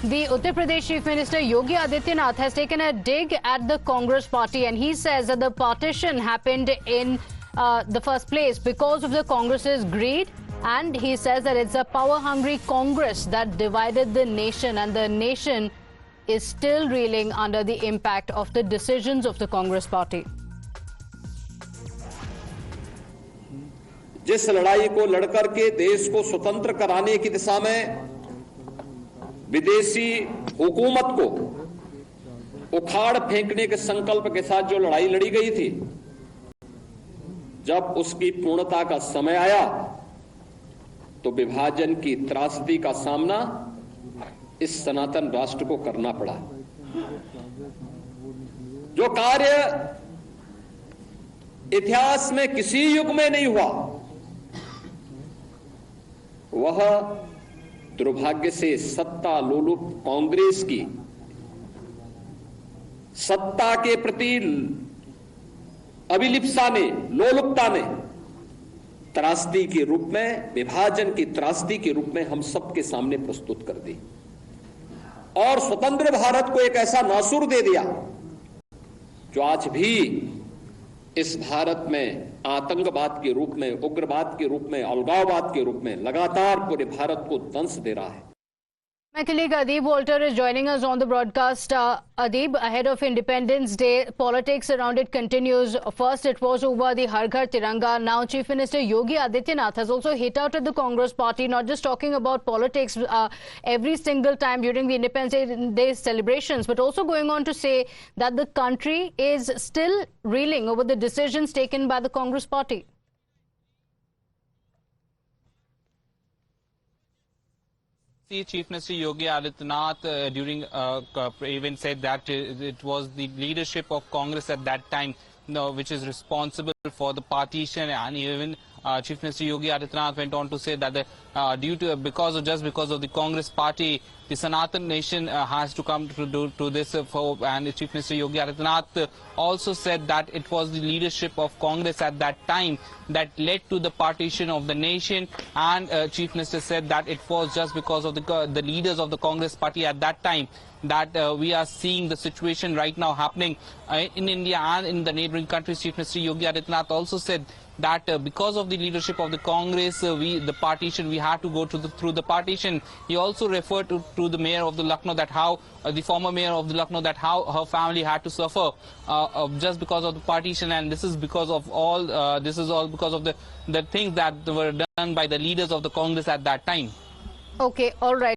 The Uttar Pradesh Chief Minister Yogi Adityanath has taken a dig at the Congress party, and he says that the partition happened in the first place because of the Congress's greed, and he says that it's a power-hungry Congress that divided the nation, and the nation is still reeling under the impact of the decisions of the Congress party. जिस लड़ाई को लड़कर के देश को स्वतंत्र कराने की दिशा में विदेशी हुकूमत को उखाड़ फेंकने के संकल्प के साथ जो लड़ाई लड़ी गई थी, जब उसकी पूर्णता का समय आया तो विभाजन की त्रासदी का सामना इस सनातन राष्ट्र को करना पड़ा। जो कार्य इतिहास में किसी युग में नहीं हुआ, वह दुर्भाग्य से सत्ता लोलुप कांग्रेस की सत्ता के प्रति अभिलिप्सा ने, लोलुपता ने त्रासदी के रूप में, विभाजन की त्रासदी के रूप में हम सबके सामने प्रस्तुत कर दी और स्वतंत्र भारत को एक ऐसा नासूर दे दिया जो आज भी इस भारत में आतंकवाद के रूप में, उग्रवाद के रूप में, अलगाववाद के रूप में लगातार पूरे भारत को दंश दे रहा है। My colleague Adeeb Walter is joining us on the broadcast. Adeeb, ahead of Independence Day, politics around it continues. First, it was over the Har Ghar Tiranga. Now, Chief Minister Yogi Adityanath has also hit out at the Congress party, not just talking about politics every single time during the Independence Day celebrations, but also going on to say that the country is still reeling over the decisions taken by the Congress party. Chief Minister Yogi Adityanath during even said that it was the leadership of Congress at that time which is responsible for the partition, and even Chief Minister Yogi Adityanath went on to say that because of the Congress party, the Sanatan nation has to come to this and Chief Minister Yogi Adityanath also said that it was the leadership of Congress at that time that led to the partition of the nation, and Chief Minister said that it was just because of the leaders of the Congress party at that time that we are seeing the situation right now happening in India and in the neighboring countries. Chief Minister Yogi Adityanath also said that because of the leadership of the Congress, the partition, we had to go through the partition. He also referred to the mayor of the Lucknow, that how the former mayor of the Lucknow, that how her family had to suffer just because of the partition, and this is because of all because of the things that were done by the leaders of the Congress at that time. Okay, all right.